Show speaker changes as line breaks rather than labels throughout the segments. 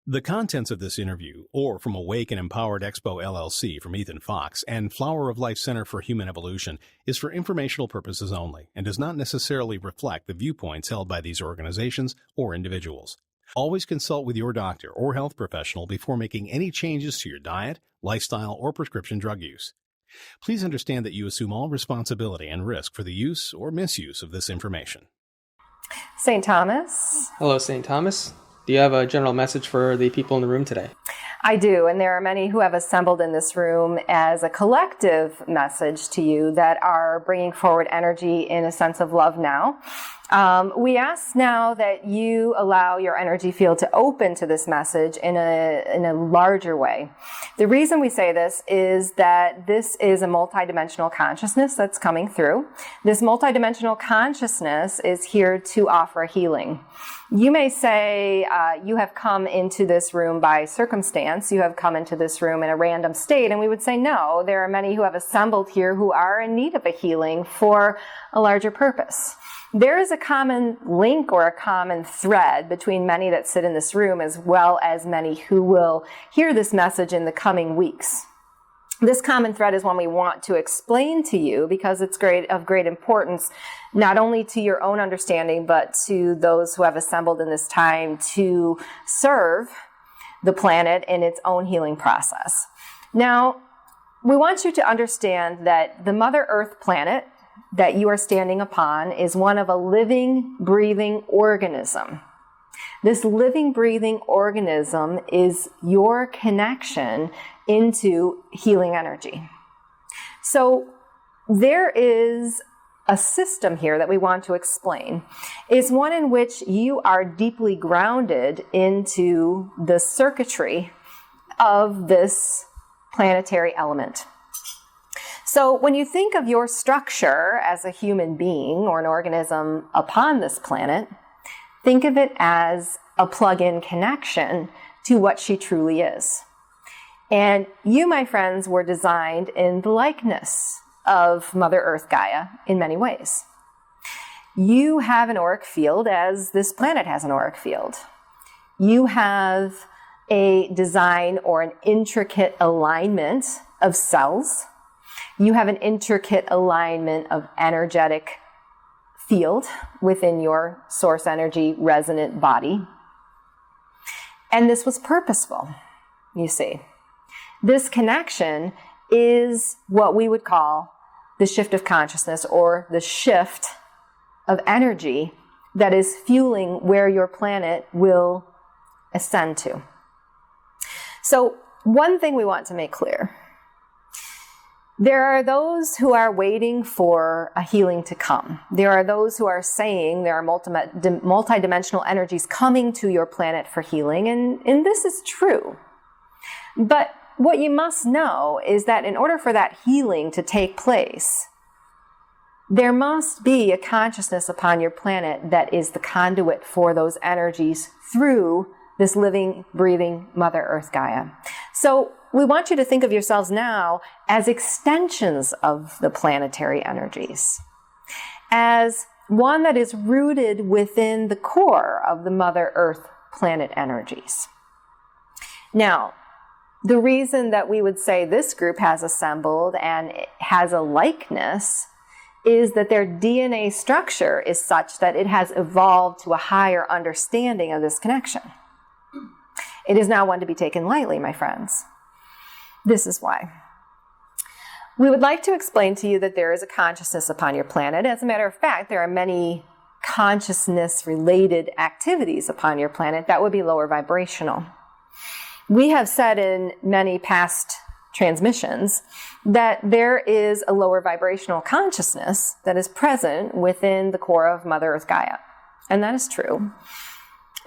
The contents of this interview, or from Awake and Empowered Expo LLC from Ethan Fox and Flower of Life Center for Human Evolution, is for informational purposes only and does not necessarily reflect the viewpoints held by these organizations or individuals. Always consult with your doctor or health professional before making any changes to your diet, lifestyle, or prescription drug use. Please understand that you assume all responsibility and risk for the use or misuse of this information.
St. Thomas.
Hello, St. Thomas. Do you have a general message for the people in the room today?
I do, and there are many who have assembled in this room as a collective message to you that are bringing forward energy in a sense of love now. We ask now that you allow your energy field to open to this message in a larger way. The reason we say this is that this is a multidimensional consciousness that's coming through. This multidimensional consciousness is here to offer healing. You may say you have come into this room by circumstance. You have come into this room in a random state, and we would say no. There are many who have assembled here who are in need of a healing for a larger purpose. There is a common link or a common thread between many that sit in this room as well as many who will hear this message in the coming weeks. This common thread is one we want to explain to you because it's of great importance, not only to your own understanding, but to those who have assembled in this time to serve the planet in its own healing process. Now, we want you to understand that the Mother Earth planet that you are standing upon is one of a living, breathing organism. This living, breathing organism is your connection into healing energy. So there is a system here that we want to explain. It's one in which you are deeply grounded into the circuitry of this planetary element. So when you think of your structure as a human being or an organism upon this planet, think of it as a plug-in connection to what she truly is. And you, my friends, were designed in the likeness of Mother Earth Gaia in many ways. You have an auric field as this planet has an auric field. You have a design or an intricate alignment of cells. You have an intricate alignment of energetic field within your source energy resonant body. And this was purposeful, you see. This connection is what we would call the shift of consciousness or the shift of energy that is fueling where your planet will ascend to. So one thing we want to make clear. There are those who are waiting for a healing to come. There are those who are saying there are multidimensional energies coming to your planet for healing, and this is true. But what you must know is that in order for that healing to take place, there must be a consciousness upon your planet that is the conduit for those energies through this living, breathing Mother Earth Gaia. So we want you to think of yourselves now as extensions of the planetary energies, as one that is rooted within the core of the Mother Earth planet energies. Now, the reason that we would say this group has assembled and has a likeness is that their DNA structure is such that it has evolved to a higher understanding of this connection. It is not one to be taken lightly, my friends. This is why. We would like to explain to you that there is a consciousness upon your planet. As a matter of fact, there are many consciousness-related activities upon your planet that would be lower vibrational. We have said in many past transmissions that there is a lower vibrational consciousness that is present within the core of Mother Earth Gaia. And that is true.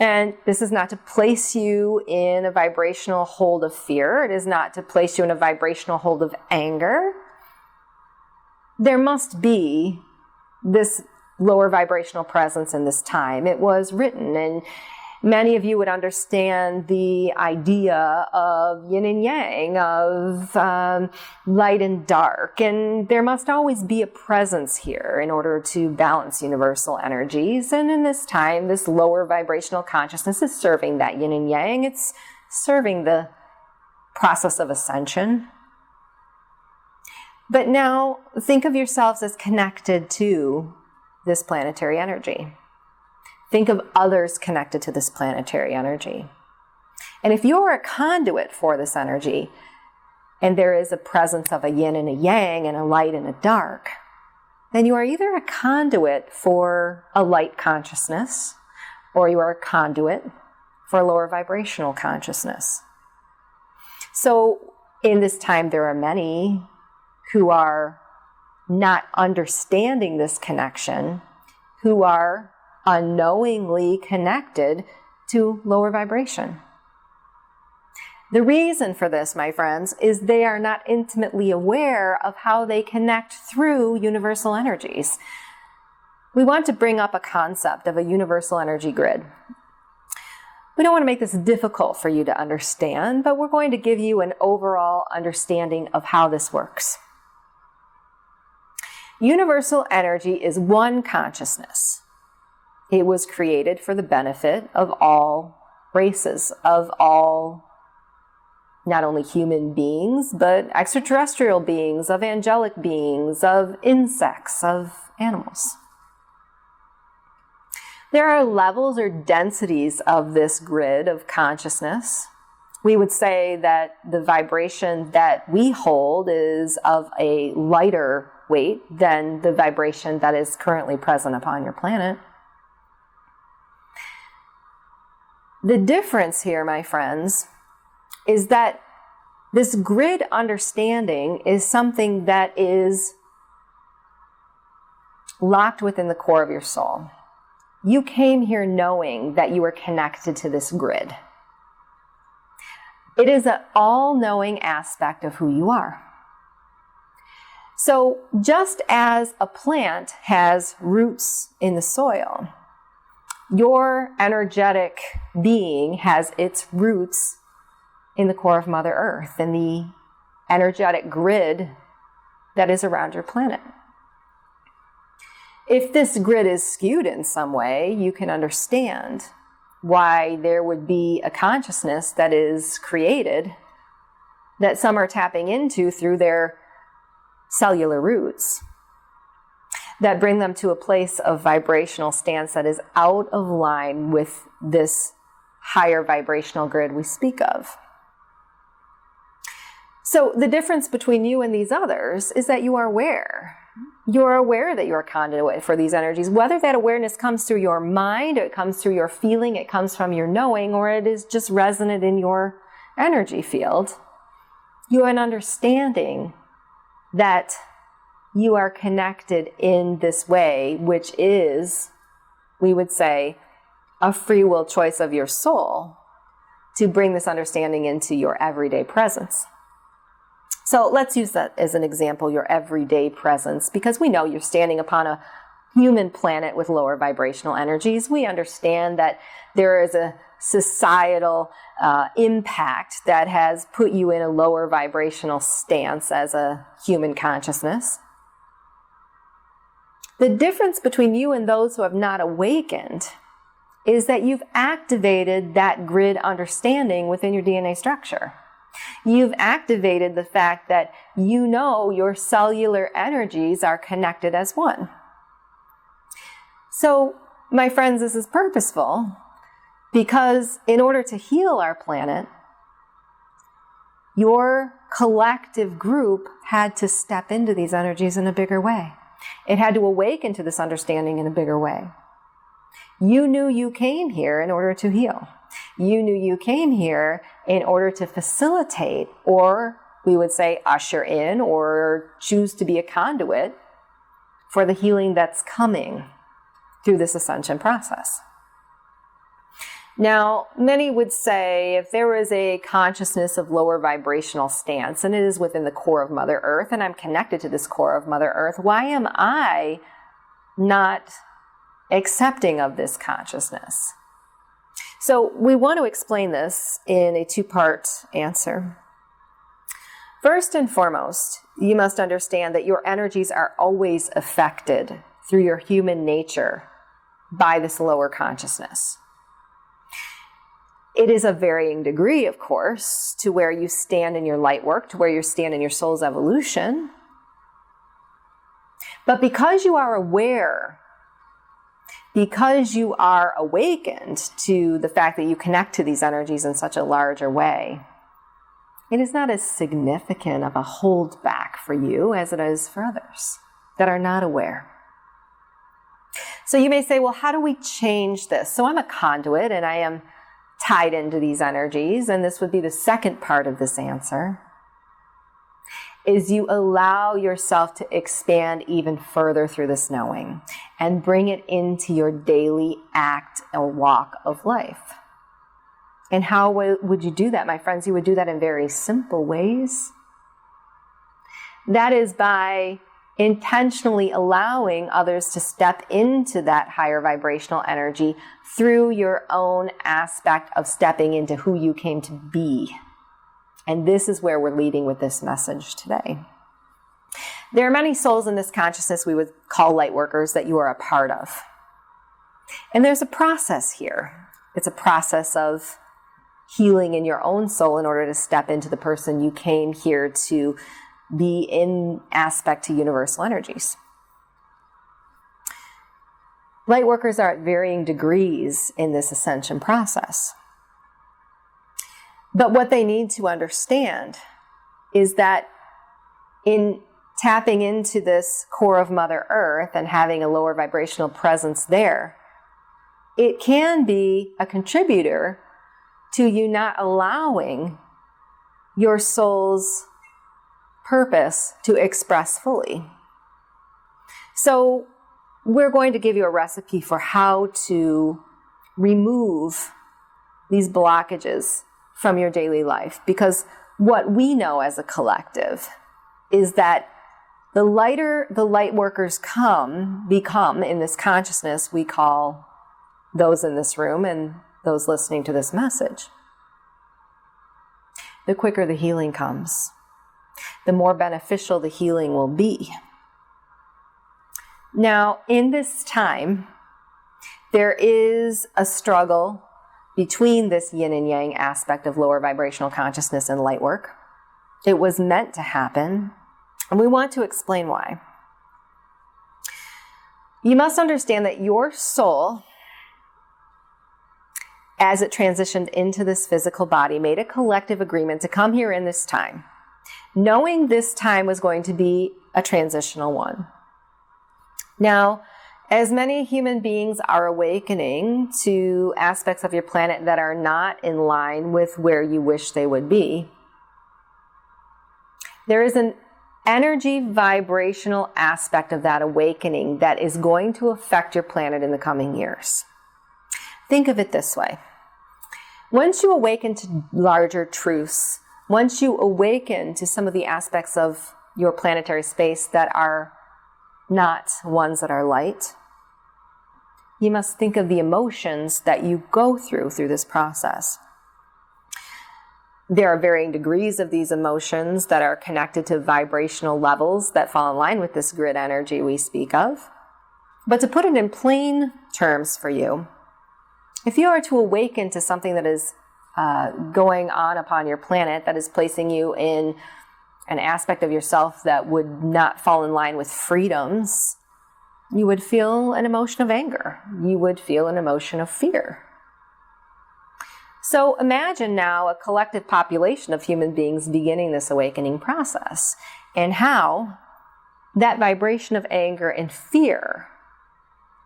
And this is not to place you in a vibrational hold of fear. It is not to place you in a vibrational hold of anger. There must be this lower vibrational presence in this time. It was written, and Many of you would understand the idea of yin and yang, of light and dark, and there must always be a presence here in order to balance universal energies. And in this time, this lower vibrational consciousness is serving that yin and yang. It's serving the process of ascension. But now think of yourselves as connected to this planetary energy. Think of others connected to this planetary energy. And if you're a conduit for this energy, and there is a presence of a yin and a yang and a light and a dark, then you are either a conduit for a light consciousness, or you are a conduit for a lower vibrational consciousness. So in this time, there are many who are not understanding this connection, who are unknowingly connected to lower vibration. The reason for this, my friends, is they are not intimately aware of how they connect through universal energies. We want to bring up a concept of a universal energy grid. We don't want to make this difficult for you to understand, but we're going to give you an overall understanding of how this works. Universal energy is one consciousness. It was created for the benefit of all races, of all, not only human beings, but extraterrestrial beings, of angelic beings, of insects, of animals. There are levels or densities of this grid of consciousness. We would say that the vibration that we hold is of a lighter weight than the vibration that is currently present upon your planet. The difference here, my friends, is that this grid understanding is something that is locked within the core of your soul. You came here knowing that you were connected to this grid. It is an all-knowing aspect of who you are. So just as a plant has roots in the soil, your energetic being has its roots in the core of Mother Earth, in the energetic grid that is around your planet. If this grid is skewed in some way, you can understand why there would be a consciousness that is created that some are tapping into through their cellular roots that bring them to a place of vibrational stance that is out of line with this higher vibrational grid we speak of. So the difference between you and these others is that you are aware. You're aware that you're a conduit for these energies, whether that awareness comes through your mind, or it comes through your feeling, it comes from your knowing, or it is just resonant in your energy field. You have an understanding that you are connected in this way, which is, we would say, a free will choice of your soul to bring this understanding into your everyday presence. So let's use that as an example, your everyday presence, because we know you're standing upon a human planet with lower vibrational energies. We understand that there is a societal impact that has put you in a lower vibrational stance as a human consciousness. The difference between you and those who have not awakened is that you've activated that grid understanding within your DNA structure. You've activated the fact that you know your cellular energies are connected as one. So, my friends, this is purposeful because in order to heal our planet, your collective group had to step into these energies in a bigger way. It had to awaken to this understanding in a bigger way. You knew you came here in order to heal. You knew you came here in order to facilitate, or we would say usher in, or choose to be a conduit for the healing that's coming through this ascension process. Now, many would say if there was a consciousness of lower vibrational stance, and it is within the core of Mother Earth, and I'm connected to this core of Mother Earth, why am I not accepting of this consciousness? So we want to explain this in a two-part answer. First and foremost, you must understand that your energies are always affected through your human nature by this lower consciousness. It is a varying degree, of course, to where you stand in your light work, to where you stand in your soul's evolution. But because you are aware, because you are awakened to the fact that you connect to these energies in such a larger way, it is not as significant of a holdback for you as it is for others that are not aware. So you may say, well, how do we change this? So I'm a conduit and I am tied into these energies, and this would be the second part of this answer, is you allow yourself to expand even further through this knowing and bring it into your daily act or walk of life. And how would you do that, my friends? You would do that in very simple ways. That is by intentionally allowing others to step into that higher vibrational energy through your own aspect of stepping into who you came to be. And this is where we're leading with this message today. There are many souls in this consciousness we would call Lightworkers that you are a part of. And there's a process here. It's a process of healing in your own soul in order to step into the person you came here to be in aspect to universal energies. Lightworkers are at varying degrees in this ascension process. But what they need to understand is that in tapping into this core of Mother Earth and having a lower vibrational presence there, it can be a contributor to you not allowing your soul's purpose to express fully. So we're going to give you a recipe for how to remove these blockages from your daily life, because what we know as a collective is that the lighter the light workers become in this consciousness we call those in this room and those listening to this message, the quicker the healing comes, the more beneficial the healing will be. Now, in this time, there is a struggle between this yin and yang aspect of lower vibrational consciousness and light work. It was meant to happen, and we want to explain why. You must understand that your soul, as it transitioned into this physical body, made a collective agreement to come here in this time, knowing this time was going to be a transitional one. Now, as many human beings are awakening to aspects of your planet that are not in line with where you wish they would be, there is an energy vibrational aspect of that awakening that is going to affect your planet in the coming years. Think of it this way. Once you awaken to larger truths, once you awaken to some of the aspects of your planetary space that are not ones that are light, you must think of the emotions that you go through this process. There are varying degrees of these emotions that are connected to vibrational levels that fall in line with this grid energy we speak of. But to put it in plain terms for you, if you are to awaken to something that is going on upon your planet that is placing you in an aspect of yourself that would not fall in line with freedoms, you would feel an emotion of anger. You would feel an emotion of fear. So imagine now a collective population of human beings beginning this awakening process, and how that vibration of anger and fear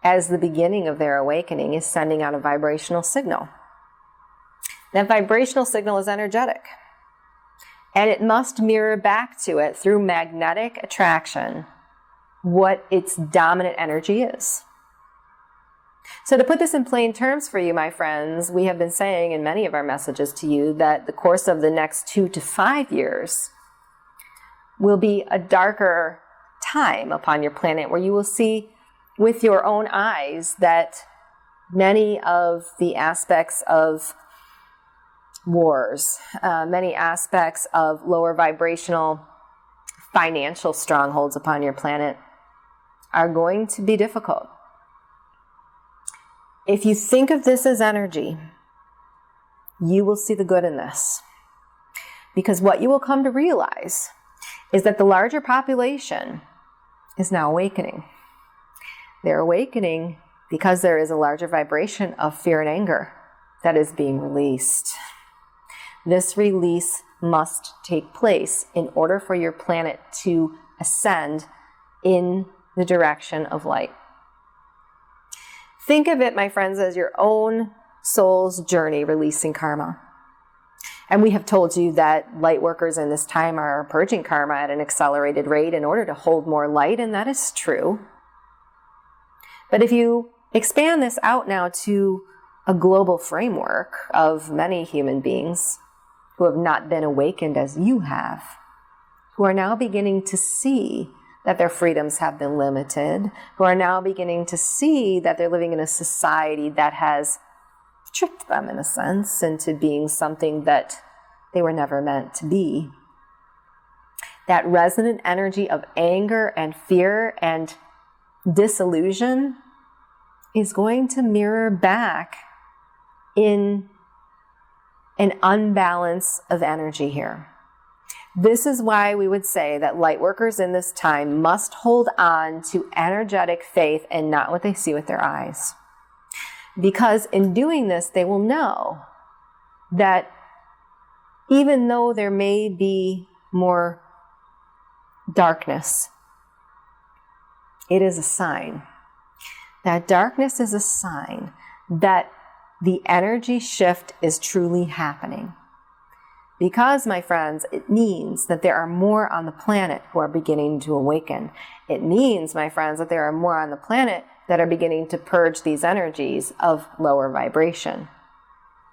as the beginning of their awakening is sending out a vibrational signal. That vibrational signal is energetic, and it must mirror back to it through magnetic attraction what its dominant energy is. So to put this in plain terms for you, my friends, we have been saying in many of our messages to you that the course of the next 2 to 5 years will be a darker time upon your planet, where you will see with your own eyes that many of the aspects of wars, many aspects of lower vibrational financial strongholds upon your planet are going to be difficult. If you think of this as energy, you will see the good in this. Because what you will come to realize is that the larger population is now awakening. They're awakening because there is a larger vibration of fear and anger that is being released. This release must take place in order for your planet to ascend in the direction of light. Think of it, my friends, as your own soul's journey releasing karma. And we have told you that light workers in this time are purging karma at an accelerated rate in order to hold more light, and that is true. But if you expand this out now to a global framework of many human beings who have not been awakened as you have, who are now beginning to see that their freedoms have been limited, who are now beginning to see that they're living in a society that has tricked them, in a sense, into being something that they were never meant to be. That resonant energy of anger and fear and disillusion is going to mirror back in an unbalance of energy here. This is why we would say that light workers in this time must hold on to energetic faith and not what they see with their eyes. Because in doing this, they will know that even though there may be more darkness, it is a sign. That darkness is a sign that the energy shift is truly happening. Because, my friends, it means that there are more on the planet who are beginning to awaken. It means, my friends, that there are more on the planet that are beginning to purge these energies of lower vibration.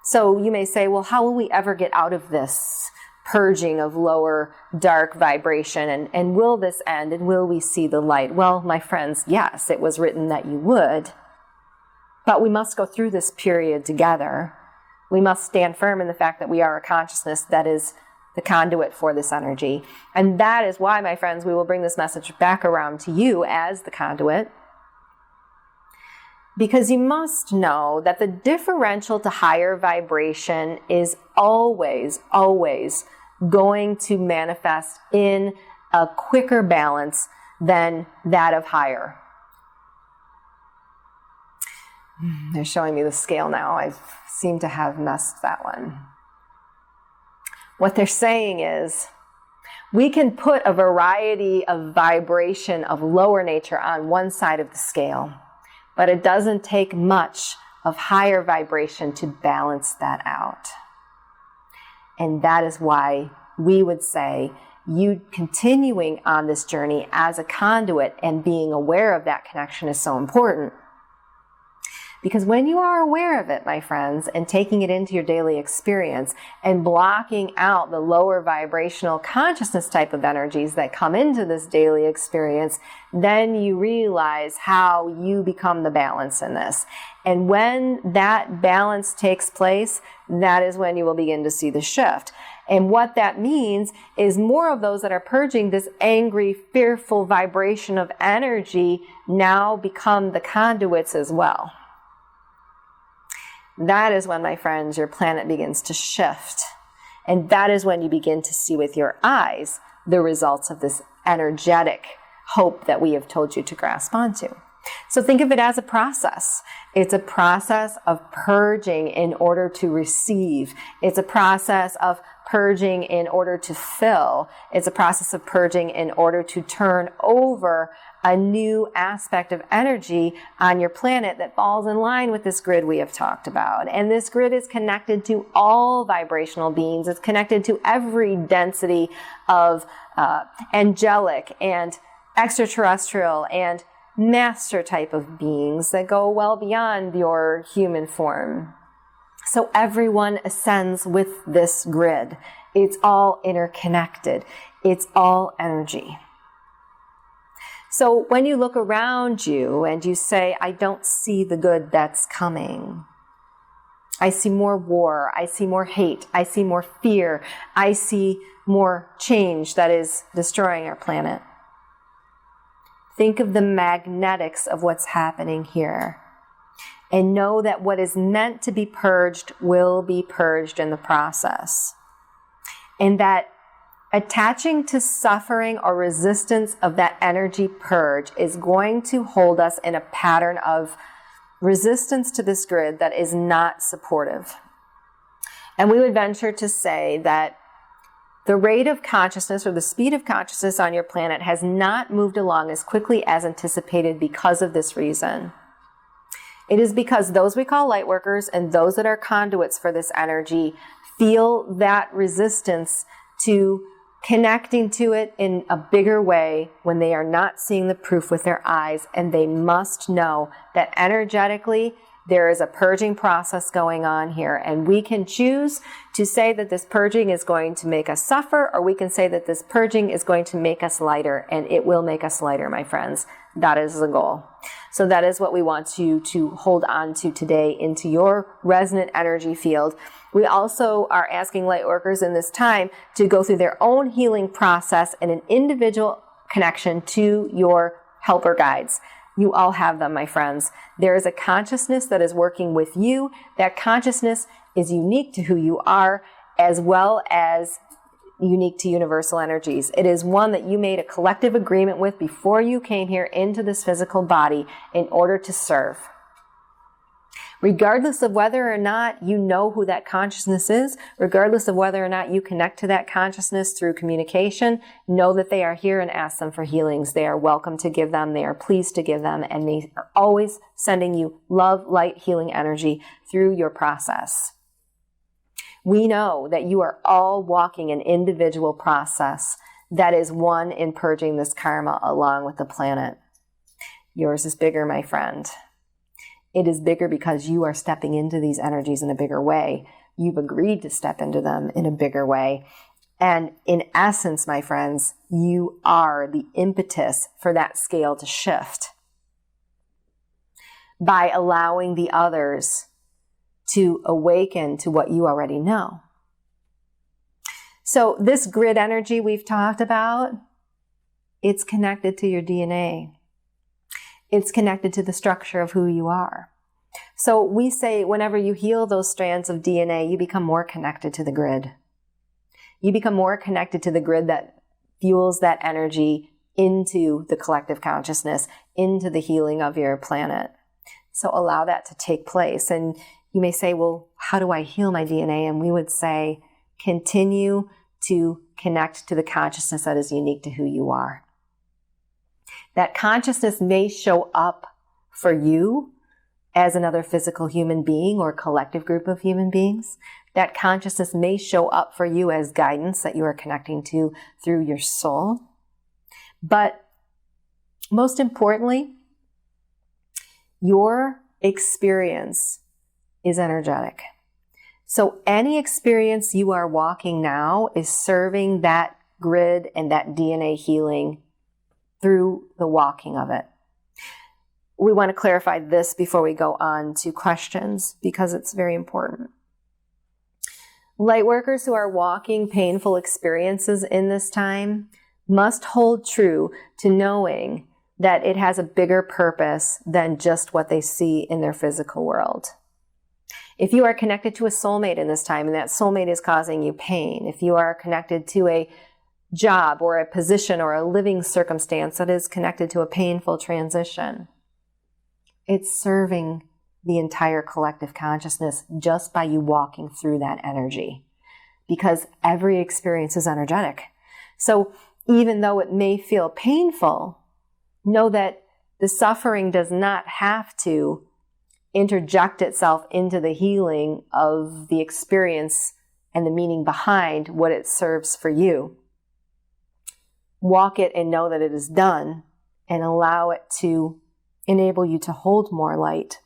So you may say, well, how will we ever get out of this purging of lower dark vibration? And will this end? And will we see the light? Well, my friends, yes, it was written that you would. But we must go through this period together. We must stand firm in the fact that we are a consciousness that is the conduit for this energy. And that is why, my friends, we will bring this message back around to you as the conduit. Because you must know that the differential to higher vibration is always, always going to manifest in a quicker balance than that of higher. They're showing me the scale now. I seem to have messed that one. What they're saying is, we can put a variety of vibration of lower nature on one side of the scale, but it doesn't take much of higher vibration to balance that out. And that is why we would say you continuing on this journey as a conduit and being aware of that connection is so important. Because when you are aware of it, my friends, and taking it into your daily experience and blocking out the lower vibrational consciousness type of energies that come into this daily experience, then you realize how you become the balance in this. And when that balance takes place, that is when you will begin to see the shift. And what that means is more of those that are purging this angry, fearful vibration of energy now become the conduits as well. That is when, my friends, your planet begins to shift. And that is when you begin to see with your eyes the results of this energetic hope that we have told you to grasp onto. So think of it as a process. It's a process of purging in order to receive. It's a process of purging in order to fill. It's a process of purging in order to turn over a new aspect of energy on your planet that falls in line with this grid we have talked about. And this grid is connected to all vibrational beings. It's connected to every density of angelic and extra-terrestrial and master type of beings that go well beyond your human form. So everyone ascends with this grid. It's all interconnected. It's all energy. So when you look around you and you say, I don't see the good that's coming. I see more war. I see more hate. I see more fear. I see more change that is destroying our planet. Think of the magnetics of what's happening here. And know that what is meant to be purged will be purged in the process. And that attaching to suffering or resistance of that energy purge is going to hold us in a pattern of resistance to this grid that is not supportive. And we would venture to say that the rate of consciousness or the speed of consciousness on your planet has not moved along as quickly as anticipated because of this reason. It is because those we call light workers and those that are conduits for this energy feel that resistance to connecting to it in a bigger way when they are not seeing the proof with their eyes, and they must know that energetically there is a purging process going on here, and we can choose to say that this purging is going to make us suffer, or we can say that this purging is going to make us lighter, and it will make us lighter, my friends. That is the goal. So that is what we want you to hold on to today into your resonant energy field. We also are asking light workers in this time to go through their own healing process and an individual connection to your helper guides. You all have them, my friends. There is a consciousness that is working with you. That consciousness is unique to who you are, as well as unique to universal energies. It is one that you made a collective agreement with before you came here into this physical body in order to serve. Regardless of whether or not you know who that consciousness is, regardless of whether or not you connect to that consciousness through communication, know that they are here and ask them for healings. They are welcome to give them. They are pleased to give them. And they are always sending you love, light, healing energy through your process. We know that you are all walking an individual process that is one in purging this karma along with the planet. Yours is bigger, my friend. It is bigger because you are stepping into these energies in a bigger way. You've agreed to step into them in a bigger way. And in essence, my friends, you are the impetus for that scale to shift by allowing the others to awaken to what you already know. So this grid energy we've talked about, it's connected to your DNA. It's connected to the structure of who you are. So we say whenever you heal those strands of DNA, you become more connected to the grid. You become more connected to the grid that fuels that energy into the collective consciousness, into the healing of your planet. So allow that to take place. And you may say, well, how do I heal my DNA? And we would say, continue to connect to the consciousness that is unique to who you are. That consciousness may show up for you as another physical human being or collective group of human beings. That consciousness may show up for you as guidance that you are connecting to through your soul. But most importantly, your experience is energetic. So any experience you are walking now is serving that grid and that DNA healing through the walking of it. We want to clarify this before we go on to questions because it's very important. Lightworkers who are walking painful experiences in this time must hold true to knowing that it has a bigger purpose than just what they see in their physical world. If you are connected to a soulmate in this time and that soulmate is causing you pain, if you are connected to a job or a position or a living circumstance that is connected to a painful transition, it's serving the entire collective consciousness just by you walking through that energy, because every experience is energetic. So even though it may feel painful, know that the suffering does not have to interject itself into the healing of the experience and the meaning behind what it serves for you. Walk it and know that it is done, and allow it to enable you to hold more light,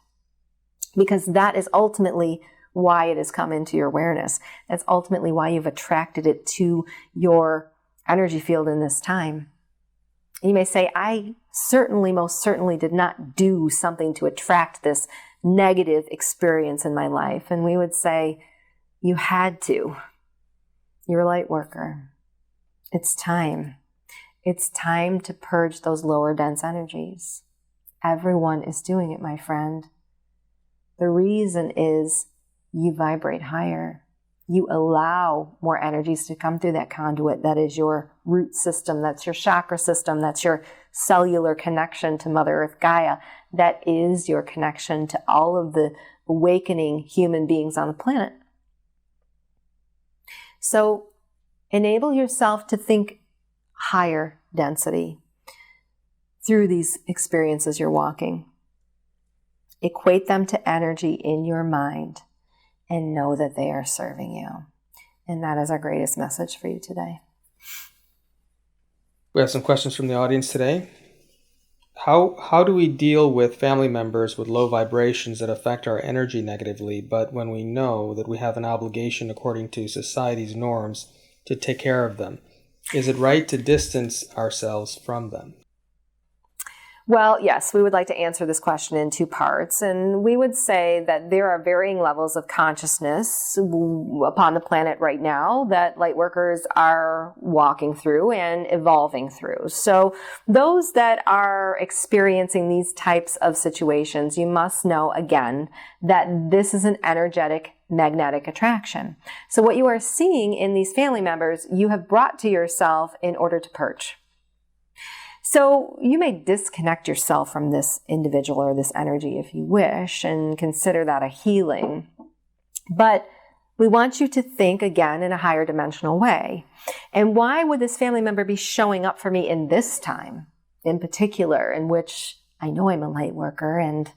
because that is ultimately why it has come into your awareness. That's ultimately why you've attracted it to your energy field in this time. You may say, I certainly, most certainly did not do something to attract this negative experience in my life. And we would say, you had to. You're a light worker. It's time. It's time to purge those lower dense energies. Everyone is doing it, my friend. The reason is you vibrate higher. You allow more energies to come through that conduit. That is your root system. That's your chakra system. That's your cellular connection to Mother Earth Gaia. That is your connection to all of the awakening human beings on the planet. So enable yourself to think higher density through these experiences you're walking. Equate them to energy in your mind and know that they are serving you. And that is our greatest message for you today.
We have some questions from the audience today. How do we deal with family members with low vibrations that affect our energy negatively, but when we know that we have an obligation according to society's norms to take care of them? Is it right to distance ourselves from them?
Well, yes, we would like to answer this question in two parts. And we would say that there are varying levels of consciousness upon the planet right now that Lightworkers are walking through and evolving through. So those that are experiencing these types of situations, you must know again that this is an energetic magnetic attraction. So what you are seeing in these family members, you have brought to yourself in order to purge. So you may disconnect yourself from this individual or this energy if you wish and consider that a healing. But we want you to think again in a higher dimensional way. And why would this family member be showing up for me in this time in particular, in which I know I'm a light worker and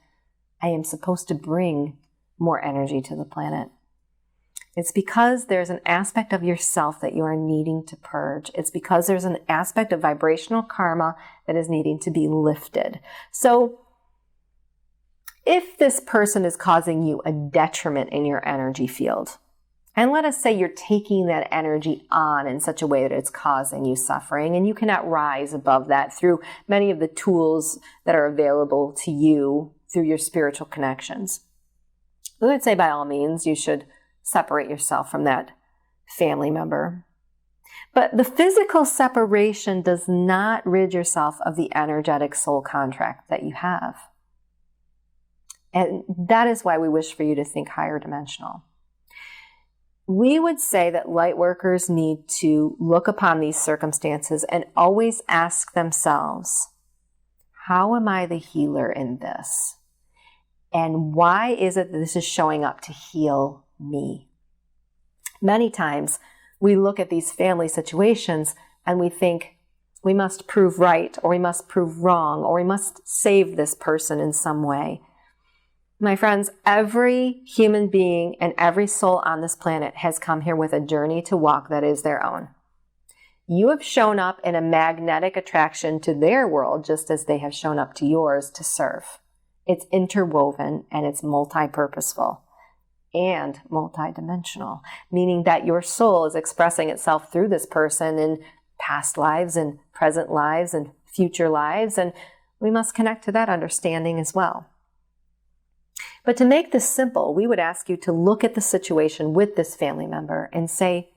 I am supposed to bring more energy to the planet? It's because there's an aspect of yourself that you are needing to purge. It's because there's an aspect of vibrational karma that is needing to be lifted. So if this person is causing you a detriment in your energy field, and let us say you're taking that energy on in such a way that it's causing you suffering, and you cannot rise above that through many of the tools that are available to you through your spiritual connections, we would say by all means you should separate yourself from that family member. But the physical separation does not rid yourself of the energetic soul contract that you have. And that is why we wish for you to think higher dimensional. We would say that light workers need to look upon these circumstances and always ask themselves, how am I the healer in this? And why is it that this is showing up to heal me? Many times we look at these family situations and we think we must prove right, or we must prove wrong, or we must save this person in some way. My friends, every human being and every soul on this planet has come here with a journey to walk that is their own. You have shown up in a magnetic attraction to their world just as they have shown up to yours to serve. It's interwoven and it's multi-purposeful and multidimensional, meaning that your soul is expressing itself through this person in past lives and present lives and future lives, and we must connect to that understanding as well. But to make this simple, we would ask you to look at the situation with this family member and say,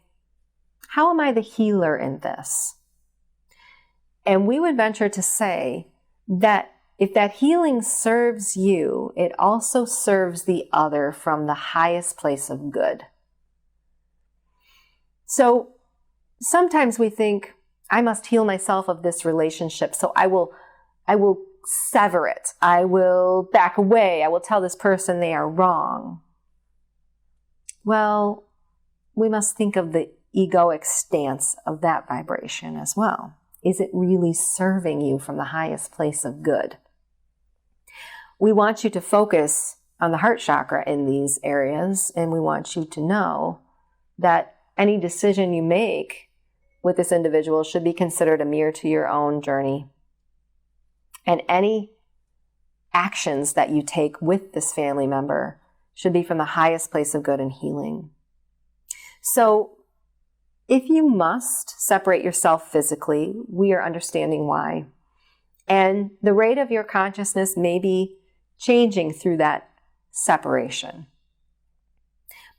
how am I the healer in this? And we would venture to say that if that healing serves you, it also serves the other from the highest place of good. So sometimes we think, I must heal myself of this relationship, so I will sever it. I will back away. I will tell this person they are wrong. Well, we must think of the egoic stance of that vibration as well. Is it really serving you from the highest place of good? We want you to focus on the heart chakra in these areas, and we want you to know that any decision you make with this individual should be considered a mirror to your own journey. And any actions that you take with this family member should be from the highest place of good and healing. So if you must separate yourself physically, we are understanding why. And the rate of your consciousness may be changing through that separation.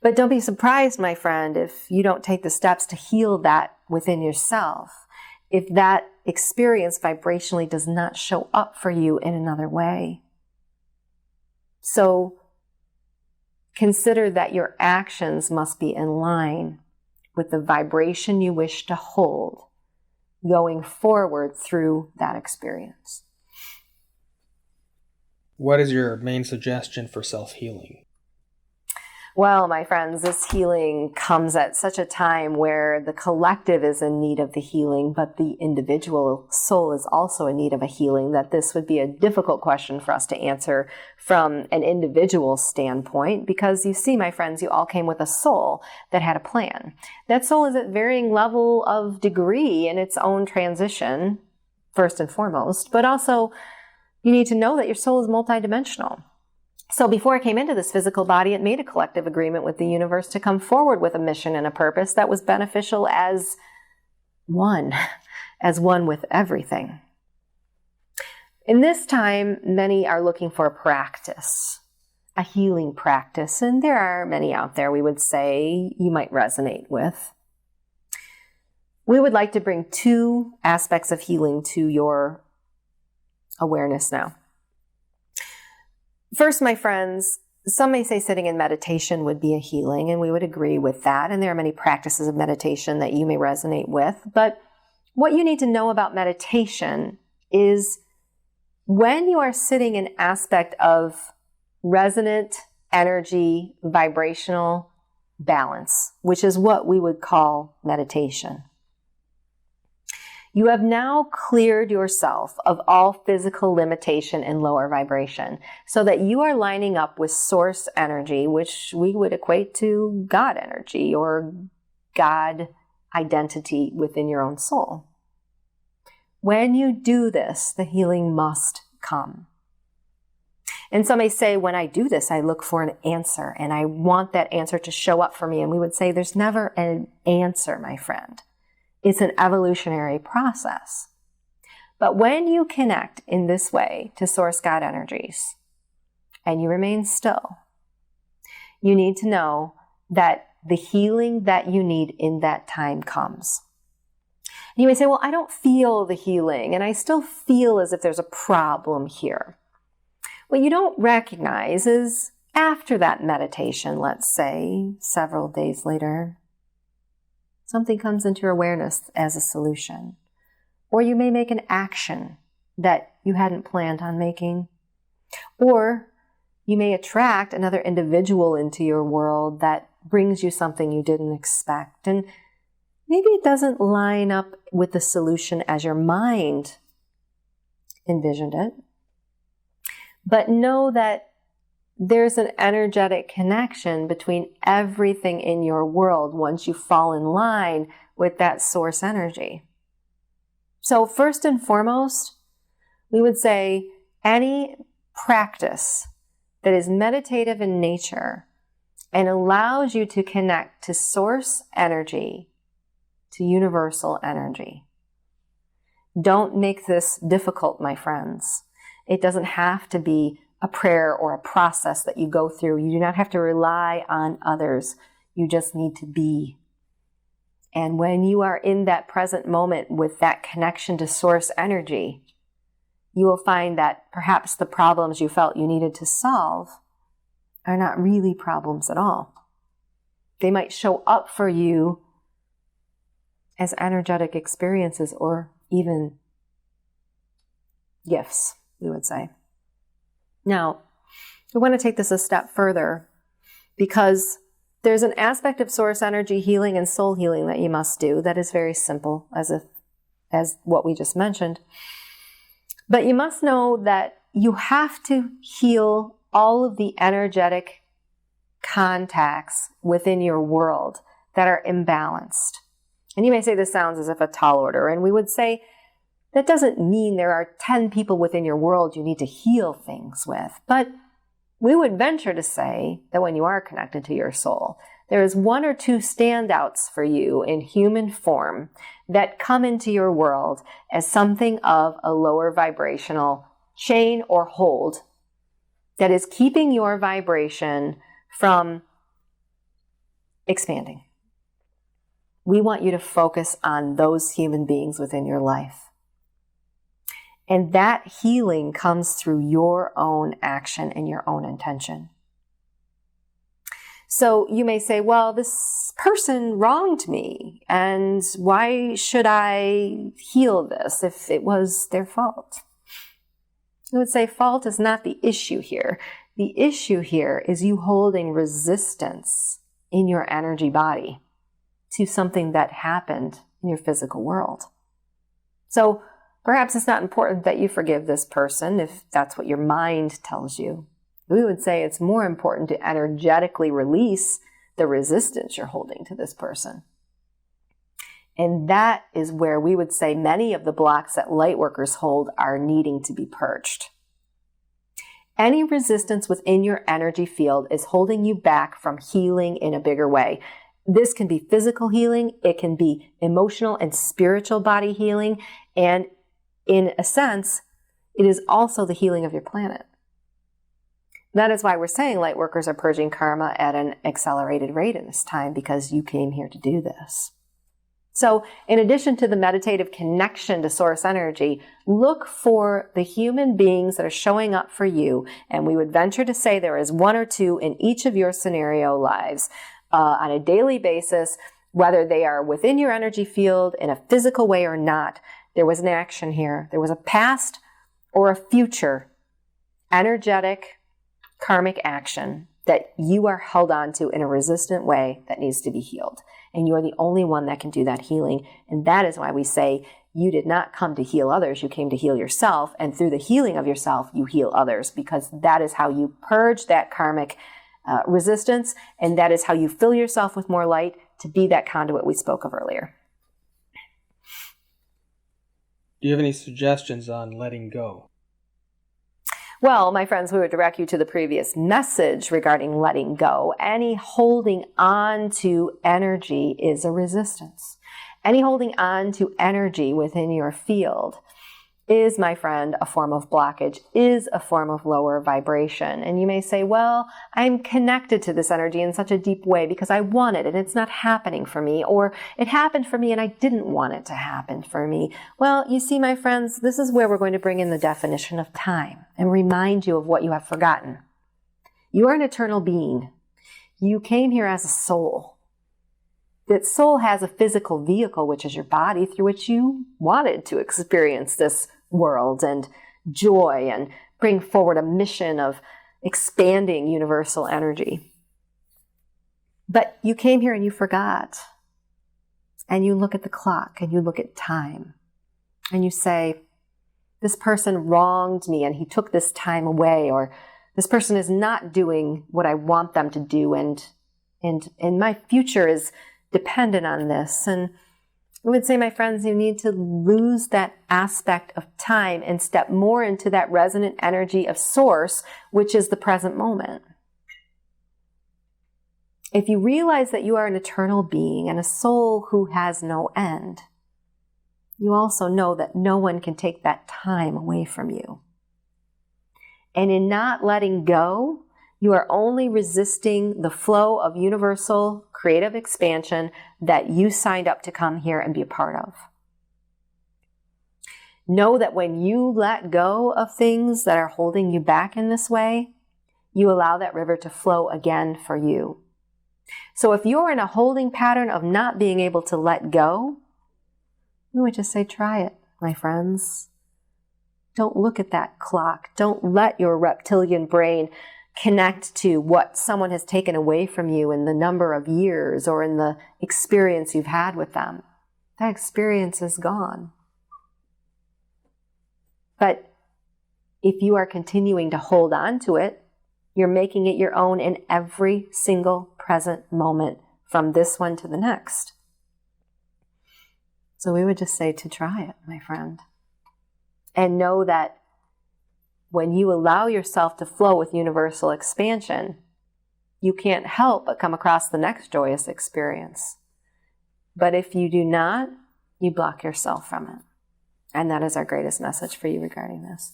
But don't be surprised, my friend, if you don't take the steps to heal that within yourself, if that experience vibrationally does not show up for you in another way. So consider that your actions must be in line with the vibration you wish to hold going forward through that experience.
What is your main suggestion for self-healing?
Well, my friends, this healing comes at such a time where the collective is in need of the healing, but the individual soul is also in need of a healing, that this would be a difficult question for us to answer from an individual standpoint, because you see, my friends, you all came with a soul that had a plan. That soul is at varying level of degree in its own transition, first and foremost, but also you need to know that your soul is multidimensional. So before I came into this physical body, it made a collective agreement with the universe to come forward with a mission and a purpose that was beneficial as one with everything. In this time, many are looking for a practice, a healing practice, and there are many out there we would say you might resonate with. We would like to bring two aspects of healing to your awareness now. First, my friends, some may say sitting in meditation would be a healing, and we would agree with that. And there are many practices of meditation that you may resonate with. But what you need to know about meditation is when you are sitting in aspect of resonant energy, vibrational balance, which is what we would call meditation. You have now cleared yourself of all physical limitation and lower vibration so that you are lining up with source energy, which we would equate to God energy or God identity within your own soul. When you do this, the healing must come. And some may say, when I do this, I look for an answer and I want that answer to show up for me. And we would say, there's never an answer, my friend. It's an evolutionary process. But when you connect in this way to source God energies and you remain still, you need to know that the healing that you need in that time comes. You may say, well, I don't feel the healing and I still feel as if there's a problem here. What you don't recognize is after that meditation, let's say several days later, something comes into your awareness as a solution. Or you may make an action that you hadn't planned on making. Or you may attract another individual into your world that brings you something you didn't expect. And maybe it doesn't line up with the solution as your mind envisioned it. But know that there's an energetic connection between everything in your world once you fall in line with that source energy. So first and foremost, we would say any practice that is meditative in nature and allows you to connect to source energy, to universal energy. Don't make this difficult, my friends. It doesn't have to be a prayer or a process that you go through. You do not have to rely on others. You just need to be. And when you are in that present moment with that connection to source energy, you will find that perhaps the problems you felt you needed to solve are not really problems at all. They might show up for you as energetic experiences or even gifts, we would say. Now, we want to take this a step further because there's an aspect of source energy healing and soul healing that you must do that is very simple as what we just mentioned. But you must know that you have to heal all of the energetic contacts within your world that are imbalanced. And you may say this sounds as if a tall order, and we would say that doesn't mean there are 10 people within your world you need to heal things with. But we would venture to say that when you are connected to your soul, there is one or two standouts for you in human form that come into your world as something of a lower vibrational chain or hold that is keeping your vibration from expanding. We want you to focus on those human beings within your life. And that healing comes through your own action and your own intention. So you may say, well, this person wronged me, and why should I heal this if it was their fault? I would say fault is not the issue here. The issue here is you holding resistance in your energy body to something that happened in your physical world. So perhaps it's not important that you forgive this person if that's what your mind tells you. We would say it's more important to energetically release the resistance you're holding to this person. And that is where we would say many of the blocks that Lightworkers hold are needing to be purged. Any resistance within your energy field is holding you back from healing in a bigger way. This can be physical healing, it can be emotional and spiritual body healing, and in a sense, it is also the healing of your planet. That is why we're saying Lightworkers are purging karma at an accelerated rate in this time, because you came here to do this. So in addition to the meditative connection to source energy, look for the human beings that are showing up for you. And we would venture to say there is one or two in each of your scenario lives on a daily basis, whether they are within your energy field in a physical way or not. There was an action here. There was a past or a future energetic karmic action that you are held on to in a resistant way that needs to be healed. And you are the only one that can do that healing. And that is why we say you did not come to heal others, you came to heal yourself. And through the healing of yourself, you heal others, because that is how you purge that karmic resistance. And that is how you fill yourself with more light to be that conduit we spoke of earlier.
Do you have any suggestions on letting go?
Well, my friends, we would direct you to the previous message regarding letting go. Any holding on to energy is a resistance. Any holding on to energy within your field is, my friend, a form of blockage, is a form of lower vibration. And you may say, well, I'm connected to this energy in such a deep way because I want it and it's not happening for me, or it happened for me and I didn't want it to happen for me. Well, you see, my friends, this is where we're going to bring in the definition of time and remind you of what you have forgotten. You are an eternal being. You came here as a soul. That soul has a physical vehicle, which is your body, through which you wanted to experience this world and joy and bring forward a mission of expanding universal energy. But you came here and you forgot. And you look at the clock and you look at time and you say, this person wronged me and he took this time away, or this person is not doing what I want them to do, and my future is dependent on this. And I would say, my friends, you need to lose that aspect of time and step more into that resonant energy of source, which is the present moment. If you realize that you are an eternal being and a soul who has no end, you also know that no one can take that time away from you. And in not letting go, you are only resisting the flow of universal creative expansion that you signed up to come here and be a part of. Know that when you let go of things that are holding you back in this way, you allow that river to flow again for you. So if you're in a holding pattern of not being able to let go, we would just say, try it, my friends. Don't look at that clock. Don't let your reptilian brain connect to what someone has taken away from you in the number of years or in the experience you've had with them. That experience is gone. But if you are continuing to hold on to it, you're making it your own in every single present moment from this one to the next. So we would just say to try it, my friend. And know that when you allow yourself to flow with universal expansion, you can't help but come across the next joyous experience. But if you do not, you block yourself from it. And that is our greatest message for you regarding this.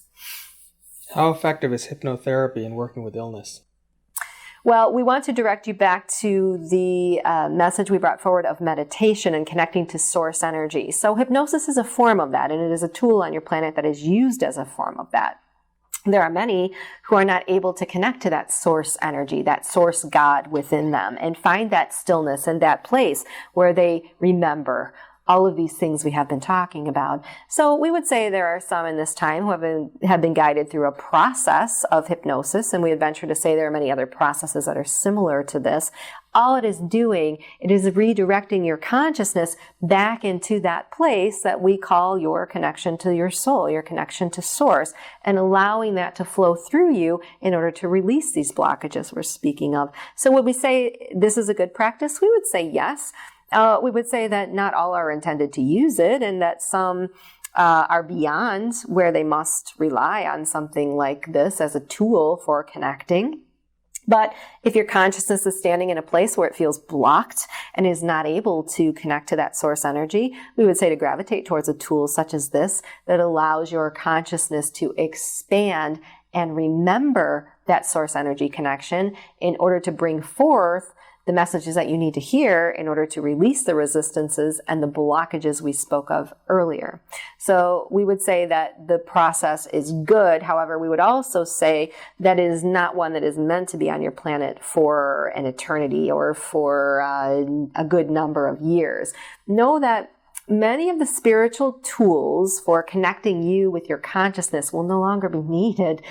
How effective is hypnotherapy in working with illness?
Well, we want to direct you back to the message we brought forward of meditation and connecting to source energy. So hypnosis is a form of that, and it is a tool on your planet that is used as a form of that. There are many who are not able to connect to that source energy, that source God within them, and find that stillness and that place where they remember all of these things we have been talking about. So we would say there are some in this time who have been guided through a process of hypnosis, and we would venture to say there are many other processes that are similar to this. All it is doing, it is redirecting your consciousness back into that place that we call your connection to your soul, your connection to source, and allowing that to flow through you in order to release these blockages we're speaking of. So would we say this is a good practice? We would say yes. We would say that not all are intended to use it, and that some are beyond where they must rely on something like this as a tool for connecting. But if your consciousness is standing in a place where it feels blocked and is not able to connect to that source energy, we would say to gravitate towards a tool such as this that allows your consciousness to expand and remember that source energy connection in order to bring forth the messages that you need to hear in order to release the resistances and the blockages we spoke of earlier. So we would say that the process is good. However, we would also say that it is not one that is meant to be on your planet for an eternity or for a good number of years. Know that many of the spiritual tools for connecting you with your consciousness will no longer be needed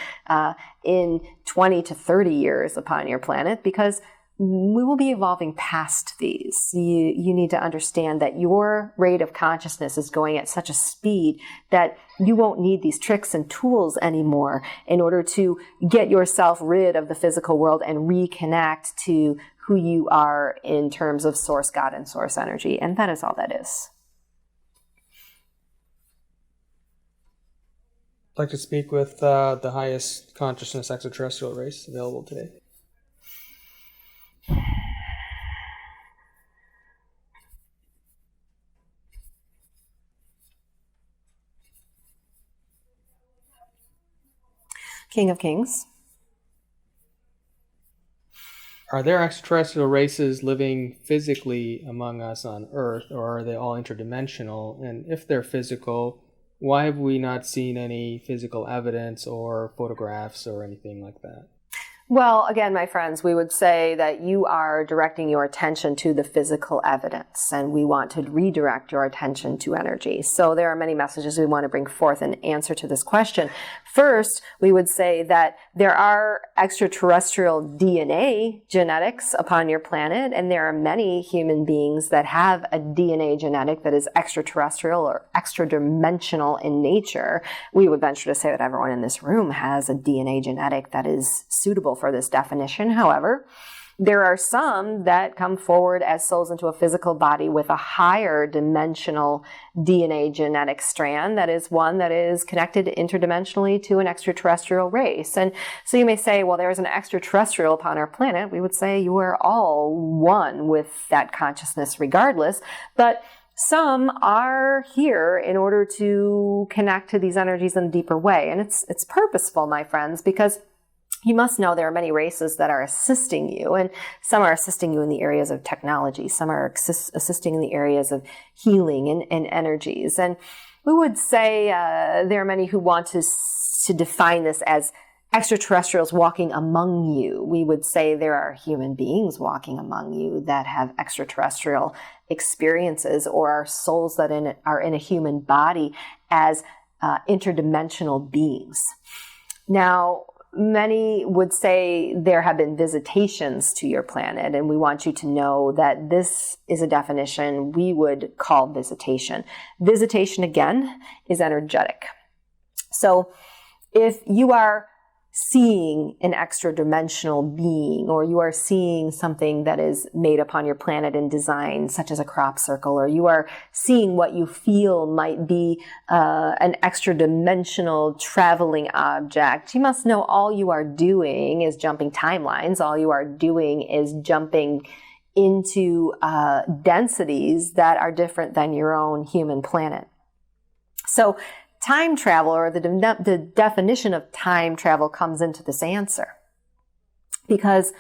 in 20 to 30 years upon your planet, because we will be evolving past these. You need to understand that your rate of consciousness is going at such a speed that you won't need these tricks and tools anymore in order to get yourself rid of the physical world and reconnect to who you are in terms of source God and source energy. And that is all that is.
I'd like to speak with the highest consciousness extraterrestrial race available today.
King of Kings.
Are there extraterrestrial races living physically among us on Earth, or are they all interdimensional? And if they're physical, why have we not seen any physical evidence or photographs or anything like that?
Well, again, my friends, we would say that you are directing your attention to the physical evidence, and we want to redirect your attention to energy. So there are many messages we want to bring forth in answer to this question. First, we would say that there are extraterrestrial DNA genetics upon your planet, and there are many human beings that have a DNA genetic that is extraterrestrial or extra-dimensional in nature. We would venture to say that everyone in this room has a DNA genetic that is suitable for this definition. However, there are some that come forward as souls into a physical body with a higher dimensional DNA genetic strand that is one that is connected interdimensionally to an extraterrestrial race. And so you may say, well, there's an extraterrestrial upon our planet. We would say you are all one with that consciousness regardless. But some are here in order to connect to these energies in a deeper way. And it's purposeful, my friends, because you must know there are many races that are assisting you, and some are assisting you in the areas of technology. Some are assisting in the areas of healing and energies. And we would say there are many who want to define this as extraterrestrials walking among you. We would say there are human beings walking among you that have extraterrestrial experiences, or are souls that are in a human body as interdimensional beings. Now, many would say there have been visitations to your planet, and we want you to know that this is a definition we would call visitation. Visitation, again, is energetic. So if you are seeing an extra dimensional being, or you are seeing something that is made upon your planet in design, such as a crop circle, or you are seeing what you feel might be an extra dimensional traveling object, you must know all you are doing is jumping timelines. All you are doing is jumping into densities that are different than your own human planet. So time travel, or the definition of time travel, comes into this answer. Because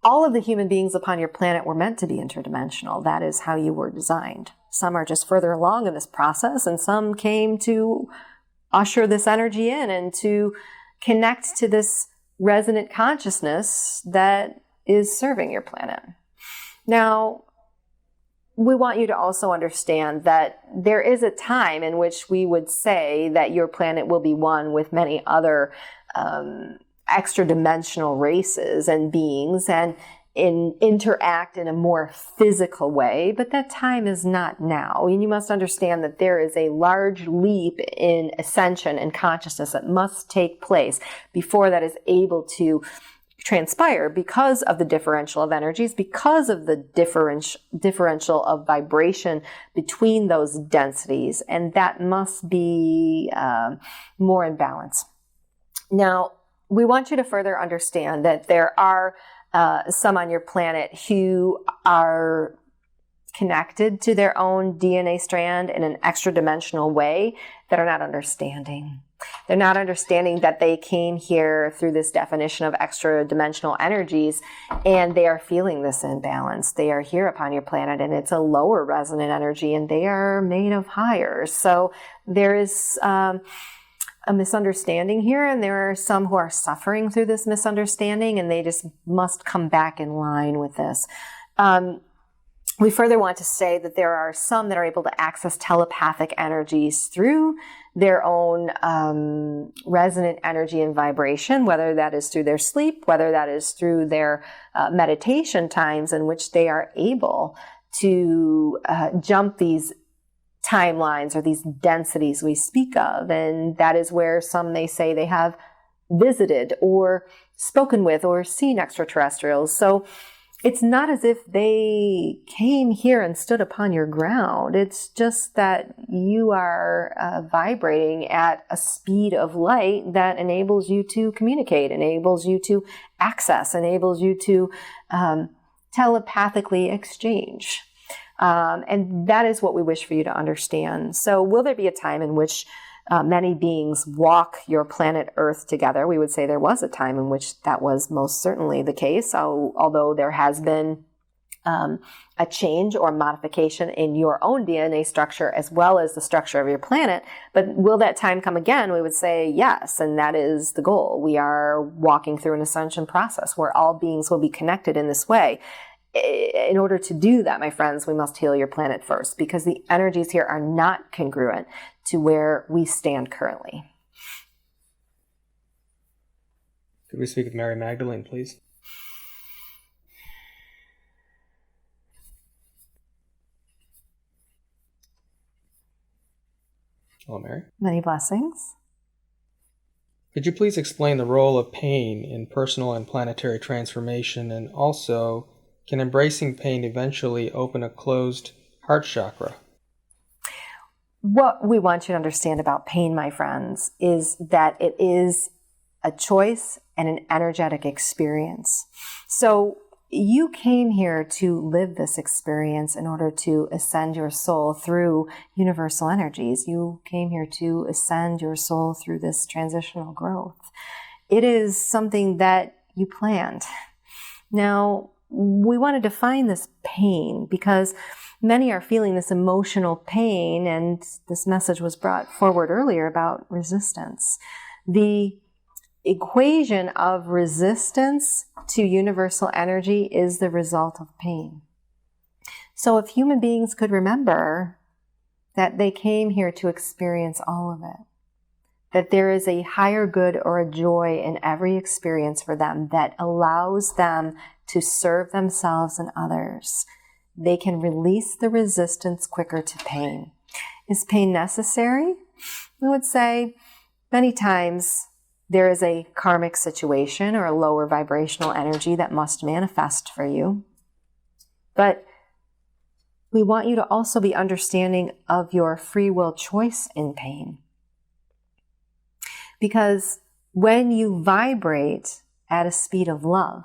all of the human beings upon your planet were meant to be interdimensional. That is how you were designed. Some are just further along in this process, and some came to usher this energy in and to connect to this resonant consciousness that is serving your planet. Now, we want you to also understand that there is a time in which we would say that your planet will be one with many other extra-dimensional races and beings and interact in a more physical way, but that time is not now. And you must understand that there is a large leap in ascension and consciousness that must take place before that is able to transpire, because of the differential of energies, because of the differential of vibration between those densities, and that must be more in balance. Now, we want you to further understand that there are some on your planet who are connected to their own DNA strand in an extra-dimensional way that are not understanding. They're not understanding that they came here through this definition of extra-dimensional energies, and they are feeling this imbalance. They are here upon your planet, and it's a lower resonant energy, and they are made of higher. So there is a misunderstanding here, and there are some who are suffering through this misunderstanding, and they just must come back in line with this. We further want to say that there are some that are able to access telepathic energies through their own resonant energy and vibration, whether that is through their sleep, whether that is through their meditation times, in which they are able to jump these timelines or these densities we speak of. And that is where some may say they have visited or spoken with or seen extraterrestrials. So it's not as if they came here and stood upon your ground. It's just that you are vibrating at a speed of light that enables you to communicate, enables you to access, enables you to telepathically exchange. And that is what we wish for you to understand. So will there be a time in which many beings walk your planet Earth together? We would say there was a time in which that was most certainly the case, although there has been a change or modification in your own DNA structure as well as the structure of your planet. But will that time come again? We would say yes, and that is the goal. We are walking through an ascension process where all beings will be connected in this way. In order to do that, my friends, we must heal your planet first, because the energies here are not congruent to where we stand currently.
Could we speak with Mary Magdalene, please? Hello, Mary.
Many blessings.
Could you please explain the role of pain in personal and planetary transformation, and also, can embracing pain eventually open a closed heart chakra?
What we want you to understand about pain, my friends, is that it is a choice and an energetic experience. So you came here to live this experience in order to ascend your soul through universal energies. You came here to ascend your soul through this transitional growth. It is something that you planned. Now, we want to define this pain because many are feeling this emotional pain, and this message was brought forward earlier about resistance. The equation of resistance to universal energy is the result of pain. So if human beings could remember that they came here to experience all of it, that there is a higher good or a joy in every experience for them that allows them to serve themselves and others, they can release the resistance quicker to pain. Is pain necessary? We would say many times there is a karmic situation or a lower vibrational energy that must manifest for you. But we want you to also be understanding of your free will choice in pain. Because when you vibrate at a speed of love,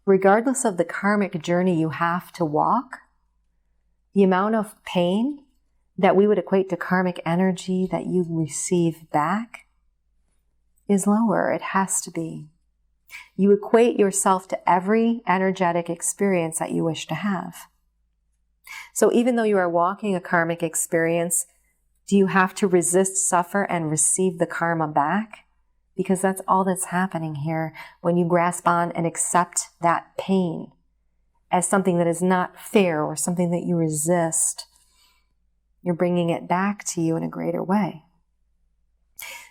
regardless of the karmic journey you have to walk, the amount of pain that we would equate to karmic energy that you receive back is lower. It has to be. You equate yourself to every energetic experience that you wish to have. So even though you are walking a karmic experience, do you have to resist, suffer, and receive the karma back? Because that's all that's happening here when you grasp on and accept that pain as something that is not fair or something that you resist. You're bringing it back to you in a greater way.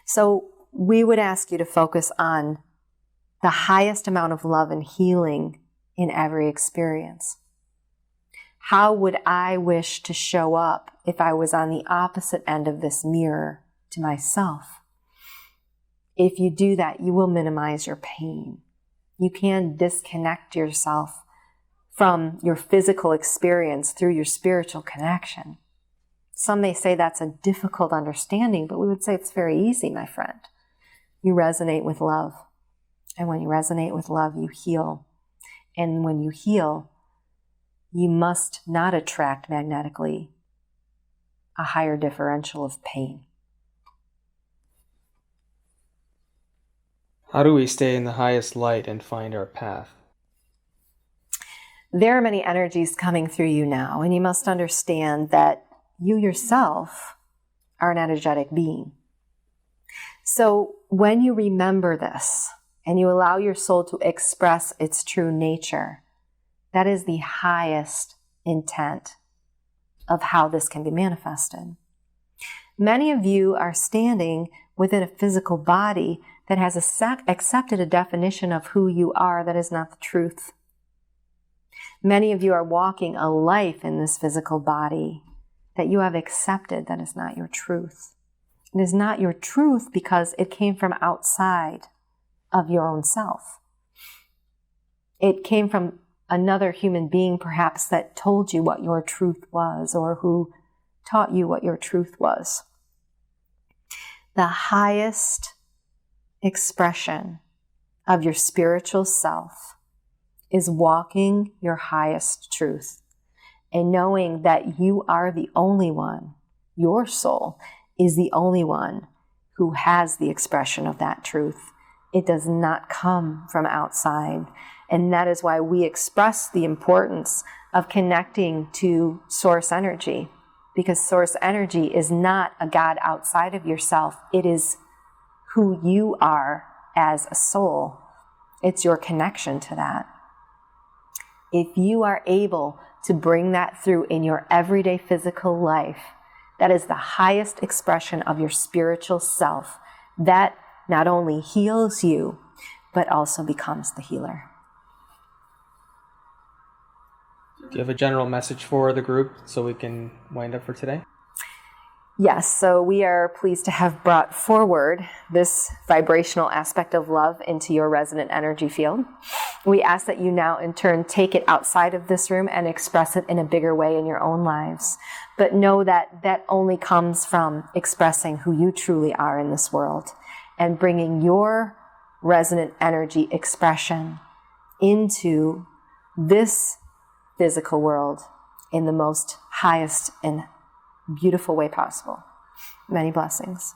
So we would ask you to focus on the highest amount of love and healing in every experience. How would I wish to show up if I was on the opposite end of this mirror to myself? If you do that, you will minimize your pain. You can disconnect yourself from your physical experience through your spiritual connection. Some may say that's a difficult understanding, but we would say it's very easy, my friend. You resonate with love. And when you resonate with love, you heal. And when you heal, you must not attract magnetically a higher differential of pain.
How do we stay in the highest light and find our path?
There are many energies coming through you now, and you must understand that you yourself are an energetic being. So when you remember this and you allow your soul to express its true nature, that is the highest intent of how this can be manifested. Many of you are standing within a physical body that has accepted a definition of who you are that is not the truth. Many of you are walking a life in this physical body that you have accepted that is not your truth. It is not your truth because it came from outside of your own self. It came from another human being perhaps that told you what your truth was or who taught you what your truth was. The highest expression of your spiritual self is walking your highest truth and knowing that you are the only one, your soul is the only one who has the expression of that truth. It does not come from outside. And that is why we express the importance of connecting to source energy, because source energy is not a God outside of yourself. It is who you are as a soul. It's your connection to that. If you are able to bring that through in your everyday physical life, that is the highest expression of your spiritual self. That not only heals you, but also becomes the healer.
Do you have a general message for the group so we can wind up for today?
Yes, so we are pleased to have brought forward this vibrational aspect of love into your resonant energy field. We ask that you now in turn take it outside of this room and express it in a bigger way in your own lives. But know that that only comes from expressing who you truly are in this world and bringing your resonant energy expression into this physical world in the most highest and beautiful way possible. Many blessings.